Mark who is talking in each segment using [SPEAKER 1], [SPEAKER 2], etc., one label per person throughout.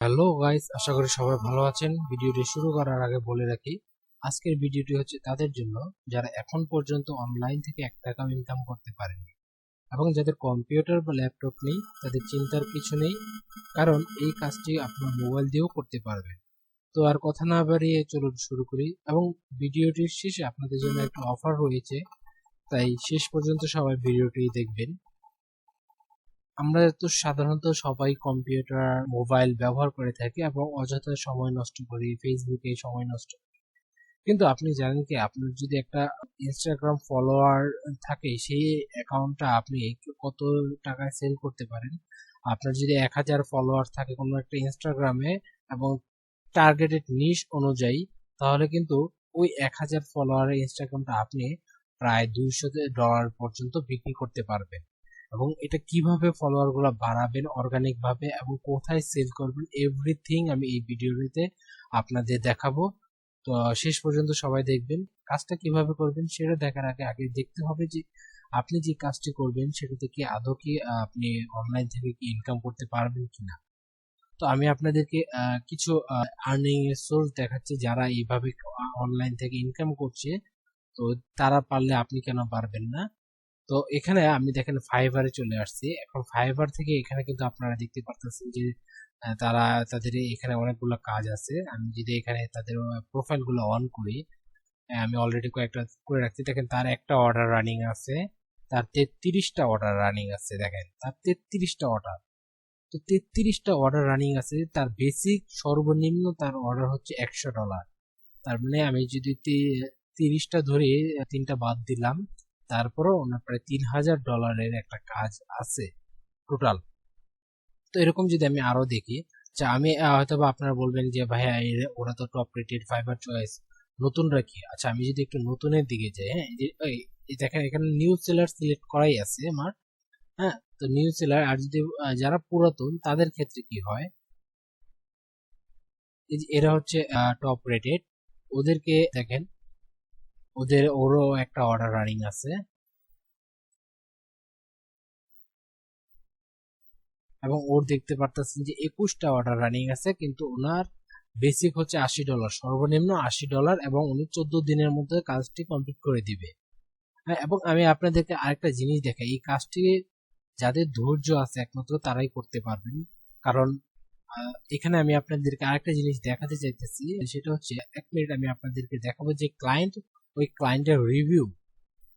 [SPEAKER 1] Hello guys, আশা করি সবাই ভালো আছেন। ভিডিওটি শুরু করার আগে বলে রাখি, আজকের ভিডিওটি হচ্ছে তাদের জন্য যারা এখন পর্যন্ত অনলাইন থেকে 1 টাকাও ইনকাম করতে পারেনি এবং যাদের কম্পিউটার বা ল্যাপটপ নেই তাদের চিন্তার কিছু নেই, কারণ এই কাজটি আপনার মোবাইল দিয়েও করতে পারবেন। তো আর কথা না বাড়িয়ে চলুন শুরু করি। এবং ভিডিওটির শেষে আপনাদের জন্য একটা অফার রয়েছে, তাই শেষ পর্যন্ত সবাই ভিডিওটি দেখবেন। আমরা তো সাধারণত সবাই কম্পিউটার মোবাইল ব্যবহার করে থাকি এবং অযথা সময় নষ্ট করি, ফেসবুকে সময় নষ্ট করি। কিন্তু আপনি জানেন কি, আপনার যদি একটা ইনস্টাগ্রাম ফলোয়ার থাকে, সেই অ্যাকাউন্টটা আপনি কত টাকায় সেল করতে পারেন। আপনার যদি 1,000 ফলোয়ার থাকে কোনো একটা ইনস্টাগ্রামে এবং টার্গেটেড নিশ অনুযায়ী, তাহলে কিন্তু ওই 1,000 ফলোয়ারের ইনস্টাগ্রামটা আপনি প্রায় $200 পর্যন্ত বিক্রি করতে পারবেন। এবং এটা কিভাবে ফলোয়ার গুলো বাড়াবেন অর্গানিক ভাবে এবং কোথায় সেল করবেন, এভরিথিং আমি এই ভিডিওতে আপনাদের দেখাবো। তো শেষ পর্যন্ত সবাই দেখবেন। কাজটা কিভাবে করবেন সেটা দেখার আগে আগে দেখতে হবে যে আপনি যে কাজটি করবেন সেটাতে কি আদৌ কি আপনি অনলাইন থেকে কি ইনকাম করতে পারবেন কিনা। তো আমি আপনাদেরকে কিছু আর্নিং এর সোর্স দেখাচ্ছি যারা এইভাবে অনলাইন থেকে ইনকাম করছে। তো তারা পারলে আপনি কেন পারবেন না। তো এখানে আমি দেখেন ফাইবারে চলে আসছি। এখন ফাইবার থেকে এখানে কিন্তু আপনারা দেখতে পারতেছেন যে তারা তাদের এখানে অনেকগুলো কাজ আছে। আমি যদি এখানে তাদের প্রোফাইল গুলো অন করি, আমি অলরেডি কয়েকটা করে রাখছি। দেখেন তার একটা অর্ডার রানিং আছে, তার 33টা অর্ডার রানিং আছে। দেখেন তার 33টা অর্ডার, তো 33টা অর্ডার রানিং আছে। তার বেসিক সর্বনিম্ন তার অর্ডার হচ্ছে $100। তার মানে আমি যদি 30টা ধরে 3টা বাদ দিলাম, তারপরও ওনার প্রায় $3,000 একটা কাজ আছে টোটাল। তো এরকম যদি আমি আরো দেখি, যে আমি হয়তো বা আপনারা বলবেন যে ভাইয়া ওরা তো টপ রেটেড ফাইবার চয়েস, নতুনরা কি। আচ্ছা, আমি যদি একটু নতুনের দিকে যাই, হ্যাঁ, এই দেখেন এখানে নিউ সেলার সিলেক্ট করাই আছে আমার। হ্যাঁ, তো নিউ সেলার। আর যদি যারা পুরাতন তাদের ক্ষেত্রে কি হয়, এই যে এরা হচ্ছে টপ রেটেড, ওদেরকে দেখেন, ওরও একটা অর্ডার রানিং আছে এবং ওর দেখতে পারতেছেন যে 21টা অর্ডার রানিং আছে, কিন্তু ওনার বেসিক হচ্ছে $80, সর্বনিম্ন $80, এবং উনি 14 দিনের মধ্যে কাজটি কমপ্লিট করে দিবে। হ্যাঁ, এবং আমি আপনাদেরকে আরেকটা জিনিস দেখাই, এই কাজটি যাদের ধৈর্য আছে একমাত্র তারাই করতে পারবেন। কারণ এখানে আমি আপনাদেরকে আরেকটা জিনিস দেখাতে চাইতেছি, সেটা হচ্ছে 1 মিনিট আমি আপনাদেরকে দেখাবো যে ক্লায়েন্ট, ওই ক্লায়েন্টের রিভিউ,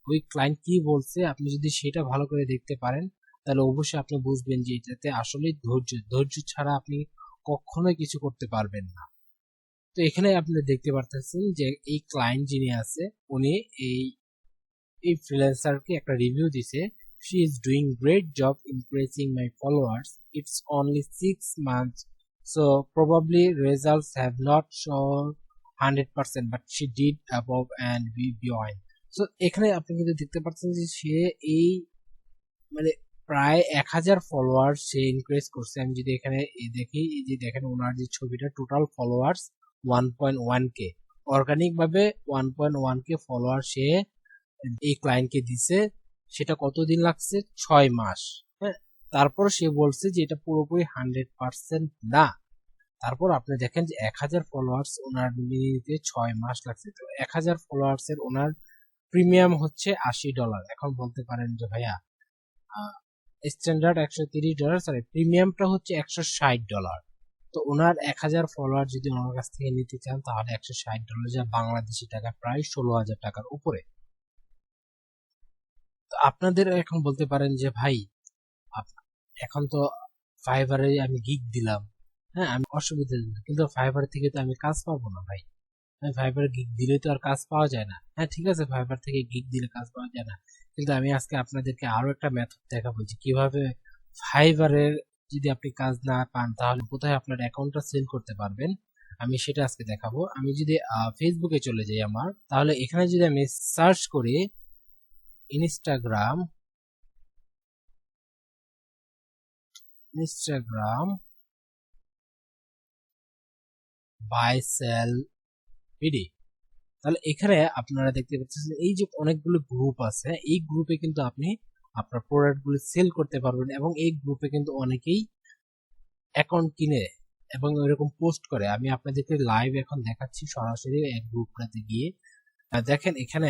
[SPEAKER 1] ওই ক্লায়েন্ট কি বলছে। আপনি যদি সেটা ভালো করে দেখতে পারেন তাহলে অবশ্যই আপনি বুঝবেন যে এটাতে আসলে ধৈর্য ছাড়া আপনি কখনোই কিছু করতে পারবেন না। তো এখানে আপনি দেখতে পারতেছেন যে এই ক্লায়েন্ট যিনি আছে, উনি এই এই ফ্রিল্যান্সারকে একটা রিভিউ দিছে। She is doing great job impressing my followers, it's only 6 months, so probably results have not shown 100%, but she did above and beyond. So এখানে আপনি কিন্তু দেখতে পাচ্ছেন যে সে এই মানে প্রায় 1,000 ফলোয়ার সে ইনক্রিজ করছে। আমি যদি এখানে দেখি, এই যে দেখেন ওনার যে ছবিটা, টোটাল ফলোয়ার্স 1.1K, অর্গানিক ভাবে 1.1K ফলোয়ার সে এই ক্লায়েন্টকে দিছে। সেটা কতদিন লাগছে? 6 মাস। হ্যাঁ, তারপর সে বলছে যে এটা পুরোপুরি 100% না। তারপর আপনি দেখেন যে 1,000 ফলোয়ার্স ওনার নিতে 6 মাস লাগছে। তো 1,000 ফলোয়ার্স এর ওনার প্রিমিয়াম হচ্ছে $80। এখন বলতে পারেন যে ভাইয়া স্ট্যান্ডার্ড $130, সরি প্রিমিয়ামটা হচ্ছে $160। তো ওনার 1,000 ফলোয়ার যদি ওনার কাছ থেকে নিতে চান তাহলে $160, যা বাংলাদেশি টাকা প্রায় 16,000 টাকার উপরে। তো আপনাদের এখন বলতে পারেন যে ভাই, এখন তো ফাইবারে আমি গিগ দিলাম, হ্যাঁ আমি অসুবিধা নেই, কিন্তু ফাইবার থেকে তো আমি কাজ পাবো না ভাই। ফাইবার গিগ দিলে তো আর কাজ পাওয়া যায় না। হ্যাঁ ঠিক আছে, ফাইবার থেকে গিগ দিলে কাজ পাওয়া যায় না, কিন্তু আমি আজকে আপনাদেরকে আরো একটা মেথড দেখাবো যে কিভাবে ফাইবারের যদি আপনি কাজ না পান তাহলে কোথায় আপনার অ্যাকাউন্টটা সেল করতে পারবেন। আমি সেটা আজকে দেখাবো। আমি যদি ফেসবুকে চলে যাই আমার, তাহলে এখানে যদি আমি সার্চ করি Instagram, Instagram buy sell BD, তাহলে এখানে আপনারা দেখতে পাচ্ছেন এই যে অনেকগুলো গ্রুপ আছে, এই গ্রুপে কিন্তু আপনি আপনার প্রোডাক্ট গুলো সেল করতে পারবেন এবং এই গ্রুপে কিন্তু অনেকেই অ্যাকাউন্ট কিনে এবং এরকম পোস্ট করে। আমি আপনাদেরকে লাইভ এখন দেখাচ্ছি সরাসরি এক গ্রুপটাতে গিয়ে। দেখেন এখানে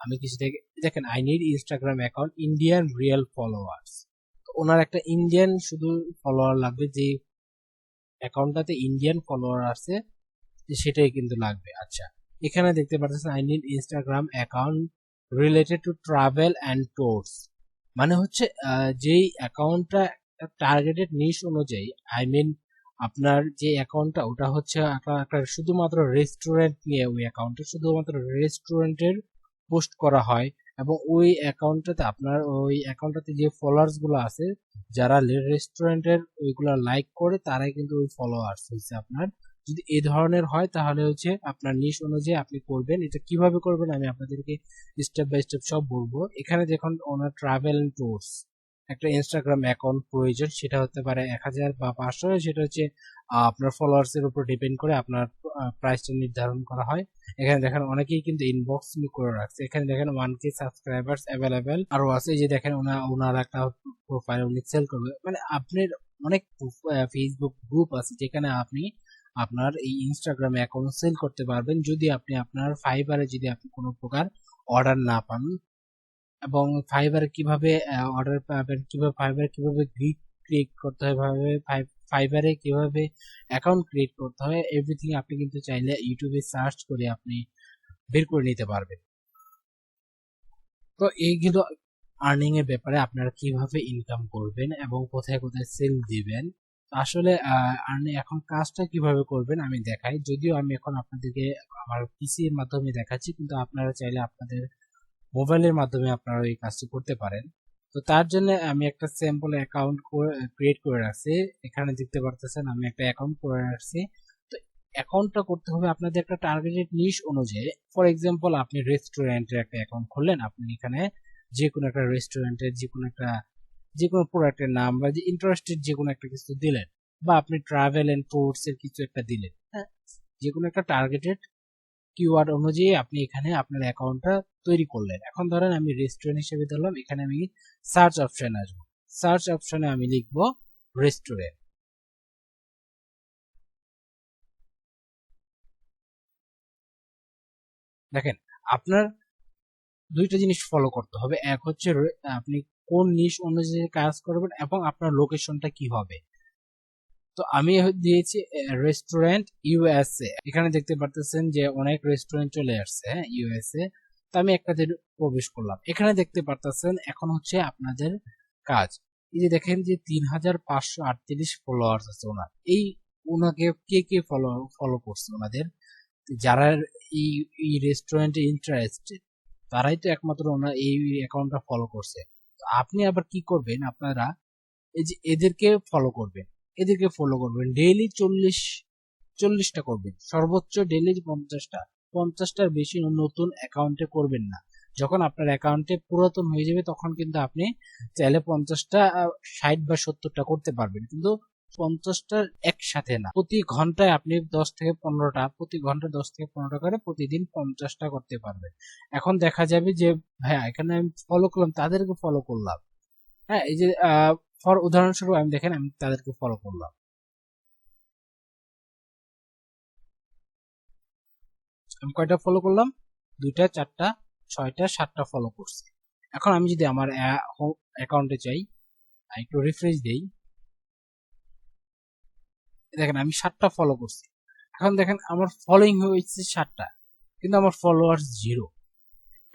[SPEAKER 1] আমি কিছু দেখেন, I need Instagram account Indian real followers. ওনার একটা ইন্ডিয়ান শুধু ফলোয়ার লাগবে, যে অ্যাকাউন্টটাতে ইন্ডিয়ান ফলোয়ার আছে সেটাই কিন্তু লাগবে। আচ্ছা, এখানে দেখতে পাচ্ছেন I need Instagram account related to travel and tours, মানে হচ্ছে যেই অ্যাকাউন্টটা টার্গেটেড নিশ অনুযায়ী, আই মিন আপনার যে অ্যাকাউন্টটা ওটা হচ্ছে একটা শুধুমাত্র রেস্টুরেন্ট নিয়ে, ওই অ্যাকাউন্টে শুধুমাত্র রেস্টুরেন্টের পোস্ট করা হয়, এবং ওই অ্যাকাউন্টটাতে যে ফলোয়ার্স গুলো আছে যারা রেস্টুরেন্টের ওইগুলা লাইক করে তারাই কিন্তু ওই ফলোয়ার্স হচ্ছে আপনার। যদি এই ধরনের হয় তাহলে হচ্ছে আপনার নিশ অনুযায়ী আপনি করবেন। এটা কিভাবে করবেন আমি আপনাদেরকে স্টেপ বাই স্টেপ সব বলবো। এখানে দেখুন ওনার ট্রাভেল এন্ড ট্যুরস একটা ইনস্টাগ্রাম অ্যাকাউন্ট প্রয়োজন, সেটা হতে পারে 1000 বা 500, সেটা হচ্ছে আপনার ফলোয়ার্স এর উপর ডিপেন্ড করে আপনার প্রাইসটা নির্ধারণ করা হয়। এখানে দেখেন অনেকেই কিন্তু ইনবক্স করে রাখছে। এখানে দেখেন 1K সাবস্ক্রাইবার্স অ্যাভেলেবেল আরো আছে। এই যে দেখেন ওনার একটা প্রোফাইল উনি সেল করবে, মানে আপনার অনেক ফেসবুক গ্রুপ আছে যেখানে আপনি আপনার এই ইনস্টাগ্রাম অ্যাকাউন্ট সেল করতে পারবেন, যদি আপনি আপনার ফাইবারে যদি আপনি কোনো প্রকার অর্ডার না পান। এবং ফাইবার কিভাবে অর্ডার পাবেন, কিভাবে ফাইবার কিভাবে ক্রিয়েট করতে হয়, ফাইবারে কিভাবে অ্যাকাউন্ট ক্রিয়েট করতে হয়, এভরিথিং আপনি কিন্তু চাইলে ইউটিউবে সার্চ করে আপনি বের করে নিতে পারবেন। তো এইগুলো আর্নিং এর ব্যাপারে, আপনারা কিভাবে ইনকাম করবেন এবং কোথায় কোথায় সেল দিবেন। আসলে এখন কাজটা কিভাবে করবেন আমি দেখাই, যদিও আমি এখন আপনাদেরকে আমার পিসি এর মাধ্যমে দেখাচ্ছি, কিন্তু আপনারা চাইলে আপনাদের মোবাইলের মাধ্যমে আপনারা এই কাজটি করতে পারেন। তো তার জন্য আমি একটা স্যাম্পল অ্যাকাউন্ট ক্রিয়েট করে রাখছি। এখানে দেখতে পারতেছেন আমি একটা অ্যাকাউন্ট করে রাখছি। তো অ্যাকাউন্টটা করতে হবে আপনাদের একটা টার্গেটেড নিশ অনুযায়ী। ফর এক্সাম্পল আপনি রেস্টুরেন্টের একটা অ্যাকাউন্ট খুললেন, আপনি এখানে যে কোনো একটা রেস্টুরেন্টের যে কোনো প্রোডাক্টের নাম বা যে ইন্টারেস্টেড যে কোনো একটা কিছু দিলেন, বা আপনি ট্রাভেল এন্ড ট্যুরস এর কিছু একটা দিলেন, হ্যাঁ, যে কোনো একটা টার্গেটেড কিওয়ার্ড অনুযায়ী আপনি এখানে আপনার অ্যাকাউন্টটা তৈরি করলেন। এখন ধরেন আমি রেস্টুরেন্ট হিসেবে ধরলাম, এখানে আমি সার্চ অপশনে আসবো, সার্চ অপশনে আমি লিখব রেস্টুরেন্ট। দেখেন আপনার দুইটা জিনিস ফলো করতে হবে, এক হচ্ছে আপনি কোন নিশ অনুযায়ী কাজ করবেন এবং আপনার লোকেশনটা কি হবে। তো আমি দিয়েছি রেস্টুরেন্ট ইউএসএ। এখানে দেখতে পারতেছেন যে অনেক রেস্টুরেন্ট চলে আসছে, হ্যাঁ, ইউএসএ। তো আমি একটাতে প্রবেশ করলাম। এখানে দেখতে পারতেছেন এখন হচ্ছে আপনাদের কাজ, এই যে দেখেন যে 3538 ফলোয়ার্স আছে ওনার। ওনাকে কে কে ফলো করছে, ওনাদের যারা এই এই রেস্টুরেন্টে ইন্টারেস্টেড তারাই তো একমাত্র ওনার এই অ্যাকাউন্টটা ফলো করছে। তো আপনি আবার কি করবেন, আপনারা এই যে এদেরকে ফলো করবেন ডেইলি 40টা করবেন, সর্বোচ্চ ডেইলি 50টার বেশি নতুন অ্যাকাউন্টে করবেন না। যখন আপনার অ্যাকাউন্টে পুরাতন হয়ে যাবে তখন কিন্তু আপনি চাইলে 50টা 60 বা 70টা করতে পারবেন, কিন্তু 50টার একসাথে না। প্রতি ঘন্টায় আপনি 10 থেকে 15টা, প্রতি ঘন্টায় 10 থেকে 15টা করে প্রতিদিন 50টা করতে পারবেন। এখন দেখা যাবে যে ভাইয়া এখানে আমি ফলো করলাম, তাদেরকে ফলো করলাম, হ্যাঁ, এই যে উদাহরণস্বরূপ আমি দেখেন আমি তাদেরকে ফলো করলাম, আমি কয়টা ফলো করলাম, 2টা 4টা 6টা 7টা ফলো করছি। এখন আমি যদি আমার অ্যাকাউন্টে চাই, একটু রিফ্রেশ দেই, দেখেন আমি 7টা ফলো করছি। এখন দেখেন আমার ফলোইং হয়েছে 7টা, কিন্তু আমার ফলোয়ার্স 0।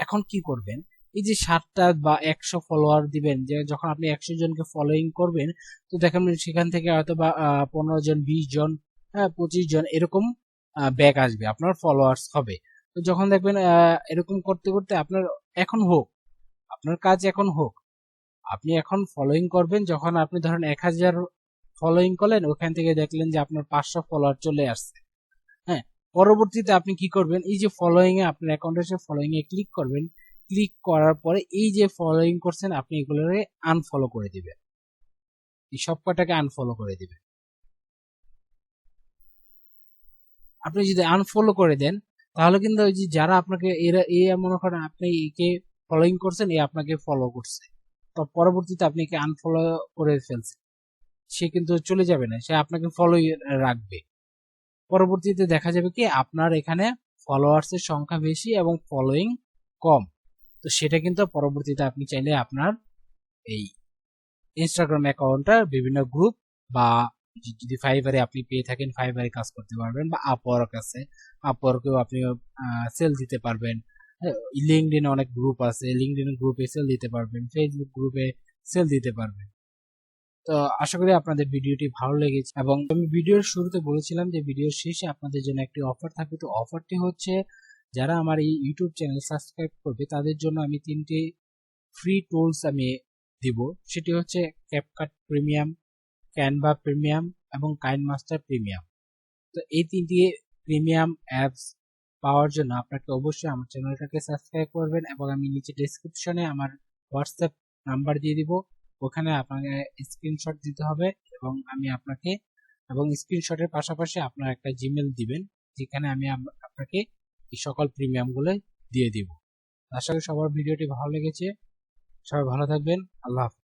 [SPEAKER 1] এখন কি করবেন, এই যে 7টা বা 100 ফলোয়ার দিবেন, যে যখন আপনি 100 জনকে ফলোইং করবেন, তো দেখেন সেখান থেকে হয়তো বা 15 জন, 20 জন, হ্যাঁ, 25 জন এরকম ব্যাক আসবে, আপনার ফলোয়ার্স হবে। তো যখন দেখবেন এরকম করতে করতে আপনার কাজ এখন হোক, আপনি এখন ফলোইং করবেন। যখন আপনি ধরেন 1000 ফলোইং করলেন, ওখান থেকে দেখলেন যে আপনার 500 ফলোয়ার চলে আসছে, হ্যাঁ, পরবর্তীতে আপনি কি করবেন, এই যে ফলোইং এ আপনার অ্যাকাউন্টে এসে ফলোইং এ ক্লিক করবেন। ক্লিক করার পরে এই যে ফলোইং করছেন আপনি এগুলোকে আনফলো করে দিবেন, এই সব কটাকে আনফলো করে দিবেন। আপনি যদি আনফলো করে দেন তাহলে কিন্তু ওই যে যারা আপনাকে মনে করেন আপনি একে ফলোইং করছেন, আপনাকে ফলো করছে, তো পরবর্তীতে আপনি একে আনফলো করে ফেলছেন, সে কিন্তু চলে যাবে না, সে আপনাকে ফলো রাখবে। পরবর্তীতে দেখা যাবে কি আপনার এখানে ফলোয়ার্সের সংখ্যা বেশি এবং ফলোয়িং কম। তো সেটা কিন্তু পরবর্তীতে আপনি চাইলে আপনার এই ইনস্টাগ্রাম অ্যাকাউন্টটা বিভিন্ন গ্রুপ বা যদি ফাইবারে আপনি পেয়ে থাকেন ফাইবারে কাজ করতে পারবেন, বা আপওয়ার্ক আছে, আপওয়ার্কেও আপনি সেল দিতে পারবেন। লিঙ্কডইনে অনেক গ্রুপ আছে, লিঙ্কডইন গ্রুপে সেল দিতে পারবেন, ফেসবুক গ্রুপে সেল দিতে পারবেন। তো আশা করি আপনাদের ভিডিওটি ভালো লেগেছে, এবং আমি ভিডিওর শুরুতে বলেছিলাম যে ভিডিওর শেষে আপনাদের জন্য একটি অফার থাকবে। তো অফারটি হচ্ছে, যারা আমার এই ইউটিউব চ্যানেল সাবস্ক্রাইব করবে তাদের জন্য আমি 3টি ফ্রি টুলস আমি দিব। সেটি হচ্ছে ক্যাপকাট প্রিমিয়াম, ক্যানভা প্রিমিয়াম এবং কাইনমাস্টার প্রিমিয়াম। তো এই 3টি প্রিমিয়াম অ্যাপস পাওয়ার জন্য আপনাকে অবশ্যই আমার চ্যানেলটাকে সাবস্ক্রাইব করবেন, এবং আমি নিচে ডেসক্রিপশনে আমার হোয়াটসঅ্যাপ নাম্বার দিয়ে দিব, ওখানে আপনাকে স্ক্রিনশট দিতে হবে, এবং আমি আপনাকে, এবং স্ক্রিনশটের পাশাপাশি আপনার একটা জিমেল দিবেন, যেখানে আমি আপনাকে এই সকল প্রিমিয়ামগুলো দিয়ে দিব। আশা করি সবার ভিডিওটি ভালো লেগেছে। সবাই ভালো থাকবেন। আল্লাহ হাফেজ।